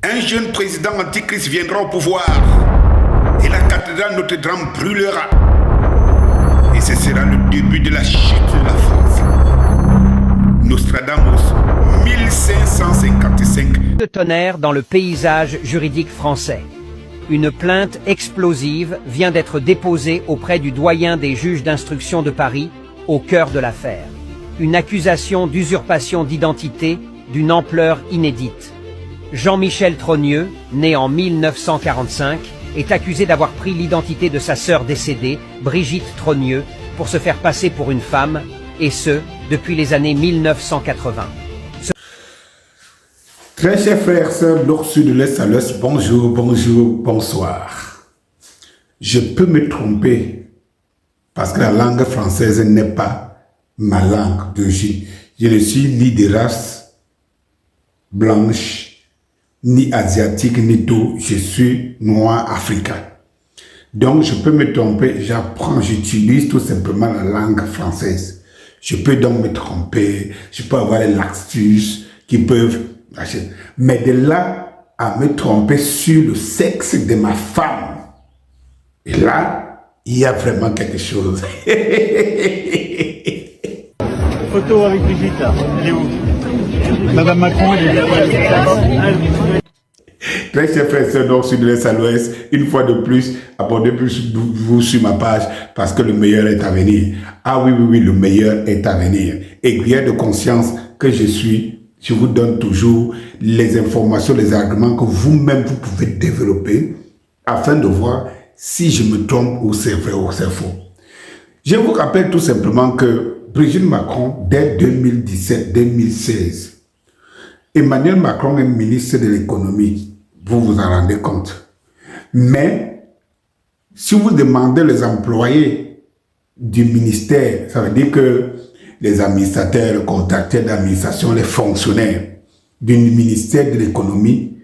Un jeune président antichrist viendra au pouvoir et la cathédrale Notre-Dame brûlera. Et ce sera le début de la chute de la France. Nostradamus, 1555. De tonnerre dans le paysage juridique français. Une plainte explosive vient d'être déposée auprès du doyen des juges d'instruction de Paris, au cœur de l'affaire. Une accusation d'usurpation d'identité d'une ampleur inédite. Jean-Michel Trogneux, né en 1945, est accusé d'avoir pris l'identité de sa sœur décédée, Brigitte Trogneux, pour se faire passer pour une femme, et ce, depuis les années 1980. Très chers frères, sœurs, nord, sud, l'est, à l'ouest, bonjour, bonjour, bonsoir. Je peux me tromper parce que la langue française n'est pas ma langue d'origine. Je ne suis ni de race blanche, ni asiatique, ni tout. Je suis noir africain. Donc, je peux me tromper, j'apprends, j'utilise tout simplement la langue française. Je peux donc me tromper, je peux avoir des laxus qui peuvent... Mais de là à me tromper sur le sexe de ma femme, et là, il y a vraiment quelque chose. Photo avec Brigitte, là. Elle est où? Madame Macron, elle est là. Très chers frères et sœurs, donc sur l'Est à l'Ouest, une fois de plus, abonnez-vous sur ma page parce que le meilleur est à venir. Ah oui, oui, oui, le meilleur est à venir. Aiguilleur de conscience que je suis, je vous donne toujours les informations, les arguments que vous-même vous pouvez développer afin de voir si je me trompe ou c'est vrai ou c'est faux. Je vous rappelle tout simplement que Brigitte Macron, dès 2017-2016, Emmanuel Macron est ministre de l'économie. Vous vous en rendez compte. Mais, si vous demandez les employés du ministère, ça veut dire que les administrateurs, les contracteurs d'administration, les fonctionnaires du ministère de l'économie,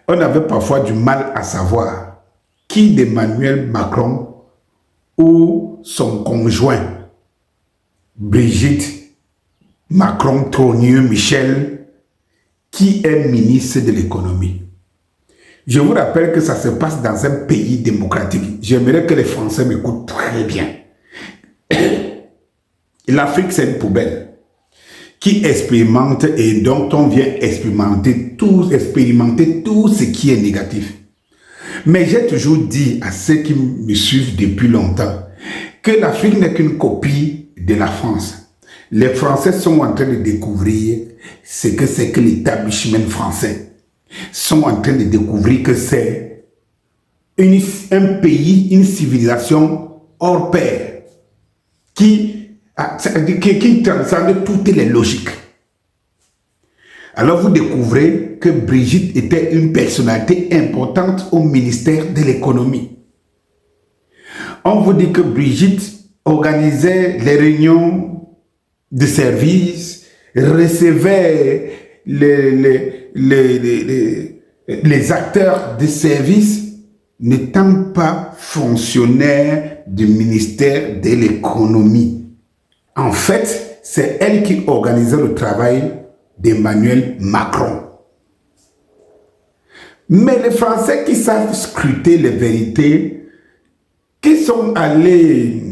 on avait parfois du mal à savoir qui d'Emmanuel Macron ou son conjoint, Brigitte Macron Trogneux Michel, qui est ministre de l'économie. Je vous rappelle que ça se passe dans un pays démocratique. J'aimerais que les Français m'écoutent très bien. L'Afrique, c'est une poubelle qui expérimente et dont on vient expérimenter tout ce qui est négatif. Mais j'ai toujours dit à ceux qui me suivent depuis longtemps que l'Afrique n'est qu'une copie de la France. Les Français sont en train de découvrir ce que c'est que l'établissement français. Sont en train de découvrir que c'est un pays, une civilisation hors pair qui transcende toutes les logiques. Alors vous découvrez que Brigitte était une personnalité importante au ministère de l'économie. On vous dit que Brigitte organisait les réunions de service, recevait les acteurs de service n'étant pas fonctionnaires du ministère de l'économie. En fait, c'est elle qui organisait le travail d'Emmanuel Macron. Mais les Français qui savent scruter les vérités, qui sont allés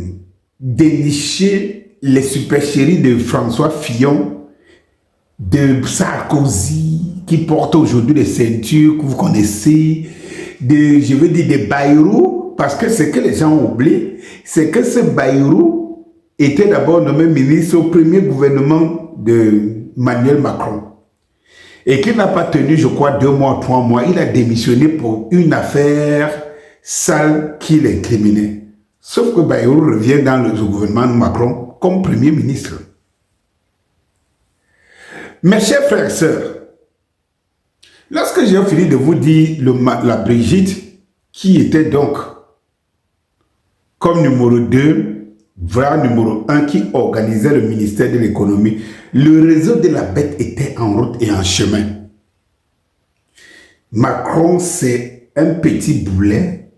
dénicher les supercheries de François Fillon, de Sarkozy, qui porte aujourd'hui les ceintures que vous connaissez, je veux dire des Bayrou, parce que ce que les gens oublient, c'est que ce Bayrou était d'abord nommé ministre au premier gouvernement de Emmanuel Macron. Et qu'il n'a pas tenu, je crois, 2 mois, 3 mois. Il a démissionné pour une affaire sale qui l'incriminait. Sauf que Bayrou revient dans le gouvernement de Macron comme premier ministre. Mes chers frères et sœurs, lorsque j'ai fini de vous dire la Brigitte, qui était donc comme numéro 2, voire numéro 1, qui organisait le ministère de l'économie, le réseau de la bête était en route et en chemin. Macron, c'est un petit boulet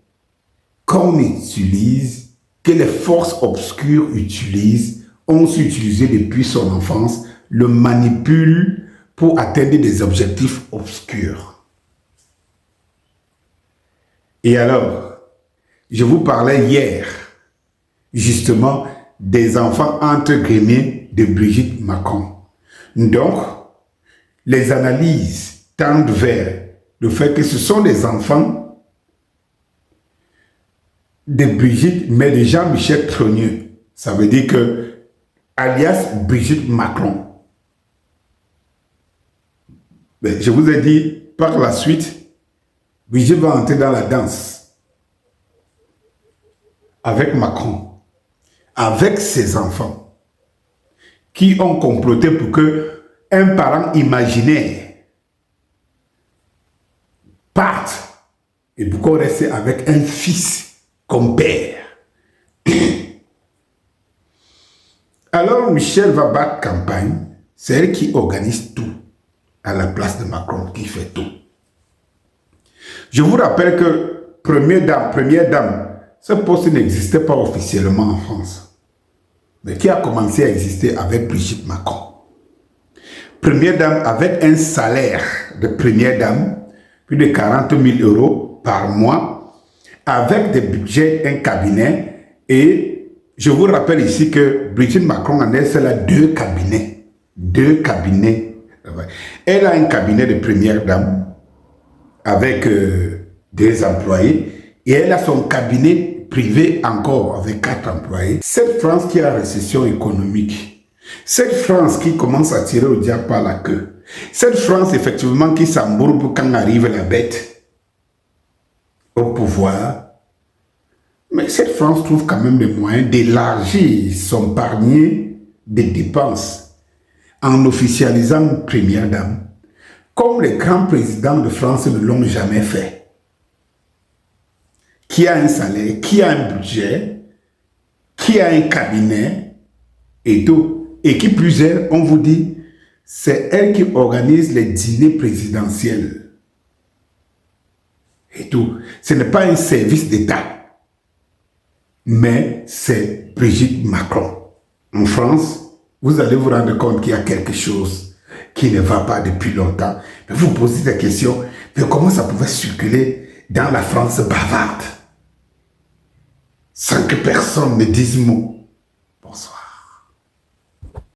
qu'on utilise, que les forces obscures utilisent, ont utilisé depuis son enfance, le manipule pour atteindre des objectifs obscurs. Et alors, je vous parlais hier, justement, des enfants entre guillemets de Brigitte Macron. Donc, les analyses tendent vers le fait que ce sont des enfants de Brigitte, mais de Jean-Michel Trogneux. Ça veut dire que, alias Brigitte Macron. Mais je vous ai dit, par la suite, Brigitte va entrer dans la danse avec Macron, avec ses enfants, qui ont comploté pour que un parent imaginaire parte et pour qu'on reste avec un fils comme père. Alors Michel va battre campagne, c'est elle qui organise tout à la place de Macron, qui fait tout. Je vous rappelle que première dame, ce poste n'existait pas officiellement en France, mais qui a commencé à exister avec Brigitte Macron. Première dame avec un salaire de première dame, plus de 40 000 euros par mois, avec des budgets, un cabinet. Et je vous rappelle ici que Brigitte Macron en est celle à deux cabinets. Deux cabinets. Elle a un cabinet de première dame avec des employés. Et elle a son cabinet privé encore avec 4 employés. Cette France qui a récession économique, cette France qui commence à tirer au diable par la queue, cette France effectivement qui s'embourbe quand arrive la bête au pouvoir, mais cette France trouve quand même les moyens d'élargir son panier de dépenses en officialisant une première dame, comme les grands présidents de France ne l'ont jamais fait. Qui a un salaire, qui a un budget, qui a un cabinet et tout. Et qui plus est, on vous dit, c'est elle qui organise les dîners présidentiels. Et tout. Ce n'est pas un service d'État, mais c'est Brigitte Macron. En France, vous allez vous rendre compte qu'il y a quelque chose qui ne va pas depuis longtemps. Mais vous vous posez des questions, mais comment ça pouvait circuler dans la France bavarde sans que personne ne dise mot?